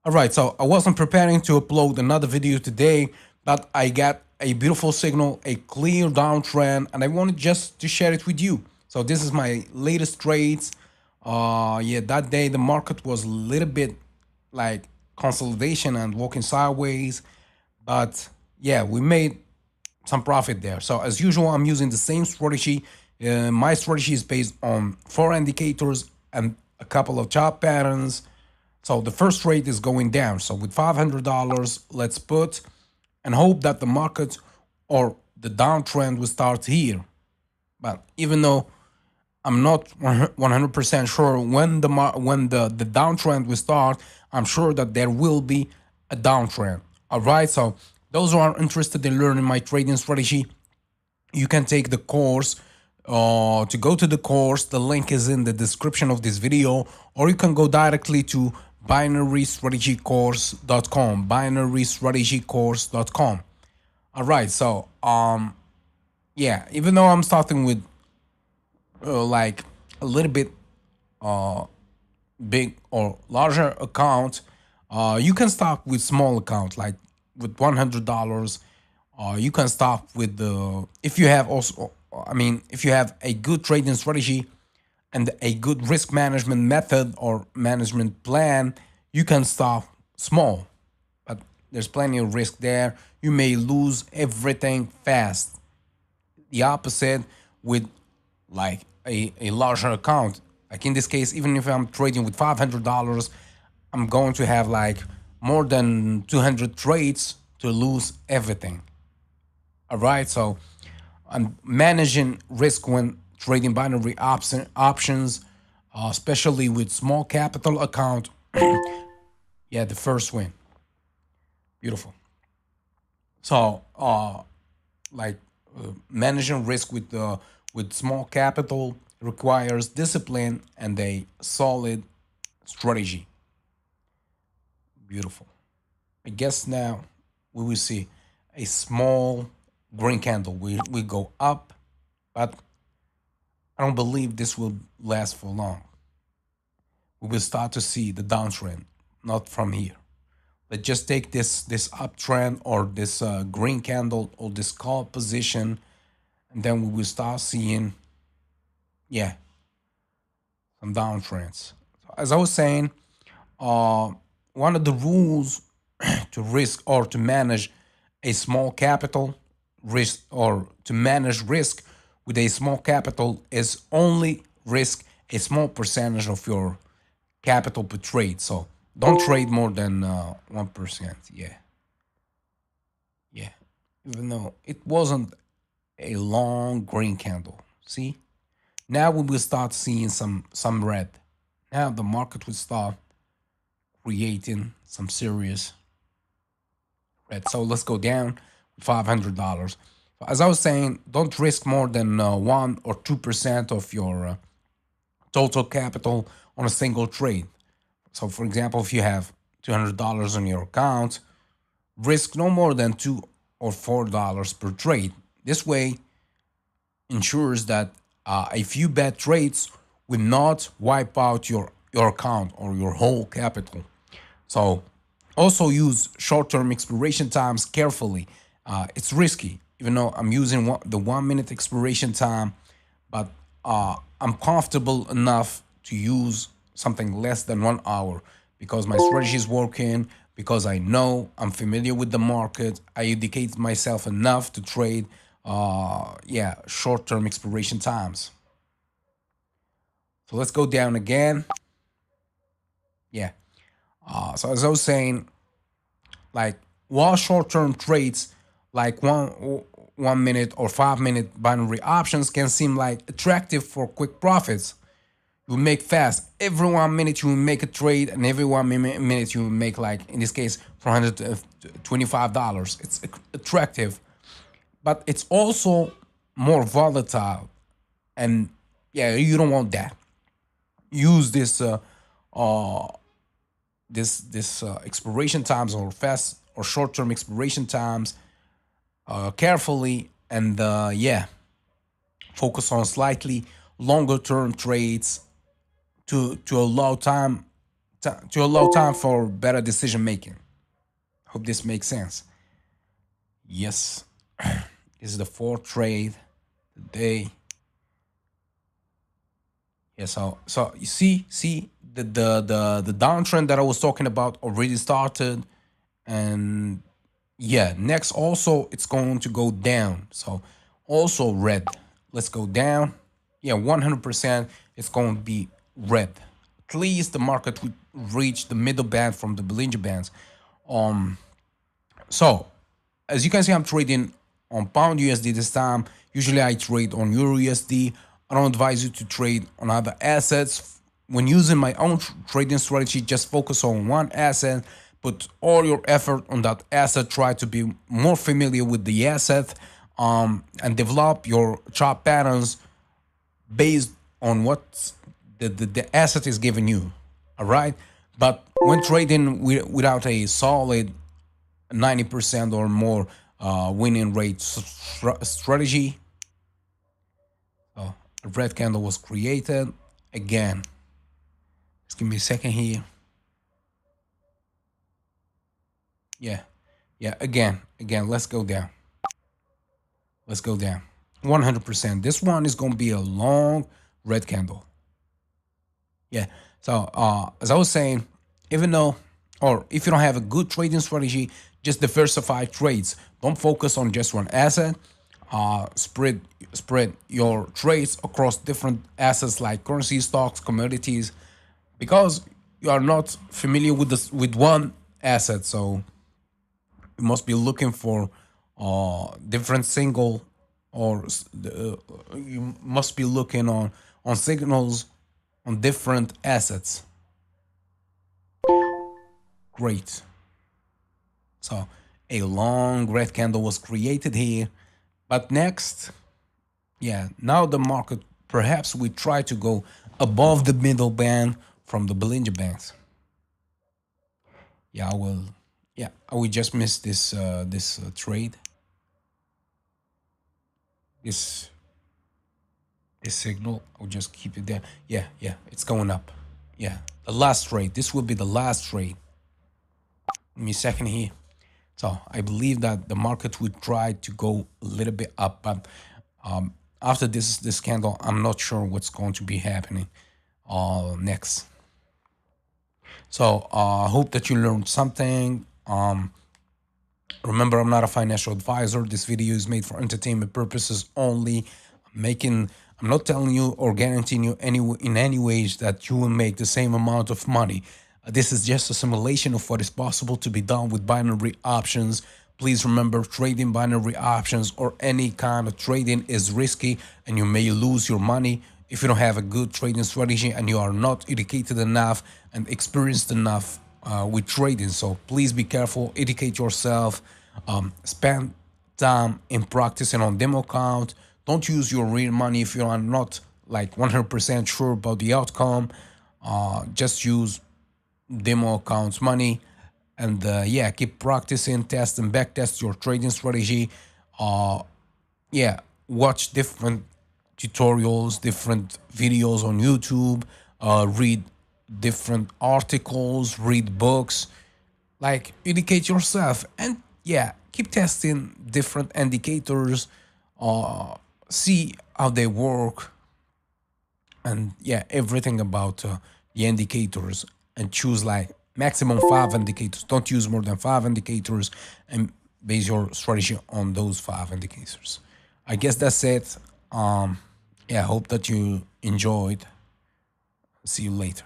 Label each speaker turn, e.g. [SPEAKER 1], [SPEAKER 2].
[SPEAKER 1] All right, so I wasn't preparing to upload another video today, but I got a beautiful signal, a clear downtrend, and I wanted just to share it with you. So this is my latest trades. Yeah, that day the market was a little bit like consolidation and walking sideways, but yeah, we made some profit there. So as usual, I'm using the same strategy. My strategy is based on 4 indicators and a couple of chart patterns. So the first rate is going down. So with $500, let's put and hope that the market or the downtrend will start here. But even though I'm not 100% sure when the downtrend will start, I'm sure that there will be a downtrend. All right. So those who are interested in learning my trading strategy, you can take the course. To go to the course, the link is in the description of this video, or you can go directly to binarystrategycourse.com, binarystrategycourse.com. All right, so yeah, even though I'm starting with like a little bit big or larger account, you can start with small account like with $100. You can start with the if you have also I mean if you have a good trading strategy and a good risk management method or management plan, you can start small, but there's plenty of risk there. You may lose everything fast. The opposite with like a larger account. Like in this case, even if I'm trading with $500, I'm going to have like more than 200 trades to lose everything. All right, so I'm managing risk when trading binary options, especially with small capital account. Yeah, the first win. Beautiful. So, like managing risk with small capital requires discipline and a solid strategy. Beautiful. I guess now we will see a small green candle. We go up, but I don't believe this will last for long. We will start to see the downtrend, not from here. Let's just take this uptrend or this green candle or this call position, and then we will start seeing, yeah, some downtrends. So as I was saying, one of the rules to risk or to manage a small capital risk or to manage risk with a small capital is only risk a small percentage of your capital per trade. So don't trade more than 1%. Yeah, yeah. Even though it wasn't a long green candle. See, now we will start seeing some red. Now the market will start creating some serious red. So let's go down $500. As I was saying, don't risk more than 1 or 2% of your total capital on a single trade. So, for example, if you have $200 on your account, risk no more than $2 or $4 per trade. This way ensures that a few bad trades will not wipe out your account or your whole capital. So also use short-term expiration times carefully. It's risky, even though I'm using the 1 minute expiration time, but I'm comfortable enough to use something less than 1 hour because my strategy is working, because I know I'm familiar with the market. I educate myself enough to trade, yeah, short-term expiration times. So let's go down again. Yeah. So as I was saying, like while short-term trades like 1 minute or 5 minute binary options can seem like attractive for quick profits, you make fast. Every 1 minute you make a trade, and every 1 minute you make, like in this case, $425. It's attractive, but it's also more volatile, and yeah, you don't want that. Use this expiration times or fast or short-term expiration times carefully, and yeah, focus on slightly longer term trades to allow time to allow time for better decision making. Hope this makes sense. Yes, this is the fourth trade today. Yeah, so you see the downtrend that I was talking about already started, and yeah, next also it's going to go down. So also red. Let's go down. Yeah, 100% it's going to be red. At least the market would reach the middle band from the Bollinger Bands. So as you can see, I'm trading on pound USD this time. Usually I trade on Euro USD. I don't advise you to trade on other assets. When using my own trading strategy, just focus on one asset, put all your effort on that asset, try to be more familiar with the asset, and develop your chart patterns based on what the asset is giving you. All right. But when trading without a solid 90% or more winning rate strategy. So a red candle was created. Again, just give me a second here. Yeah. Yeah. Again, let's go down. Let's go down. 100%. This one is going to be a long red candle. Yeah. So as I was saying, even though, or if you don't have a good trading strategy, just diversify trades. Don't focus on just one asset. Spread your trades across different assets like currency, stocks, commodities, because you are not familiar with this with one asset. So you must be looking for different single, or you must be looking on signals on different assets. Great. So a long red candle was created here. But next, yeah, now the market perhaps we try to go above the middle band from the Bollinger Bands. Yeah, I will. Yeah, I will just miss this trade. This this signal. I'll just keep it there. Yeah, yeah, it's going up. Yeah, the last trade. This will be the last trade. Give me a second here. So I believe that the market would try to go a little bit up, but after this candle, I'm not sure what's going to be happening next. So I hope that you learned something. Remember, I'm not a financial advisor. This video is made for entertainment purposes only. I'm not telling you or guaranteeing you in any ways that you will make the same amount of money. This is just a simulation of what is possible to be done with binary options. Please remember, trading binary options or any kind of trading is risky, and you may lose your money if you don't have a good trading strategy and you are not educated enough and experienced enough with trading. So please be careful, educate yourself, spend time in practicing on demo account. Don't use your real money if you are not like 100% sure about the outcome. Just use demo accounts money, and yeah, keep practicing, test and back test your trading strategy. Yeah, watch different tutorials, different videos on YouTube, read different articles, read books, like educate yourself, and yeah, keep testing different indicators, see how they work, and yeah, everything about the indicators, and choose like maximum 5 indicators. Don't use more than 5 indicators, and base your strategy on those 5 indicators. I guess that's it. Yeah, I hope that you enjoyed. See you later.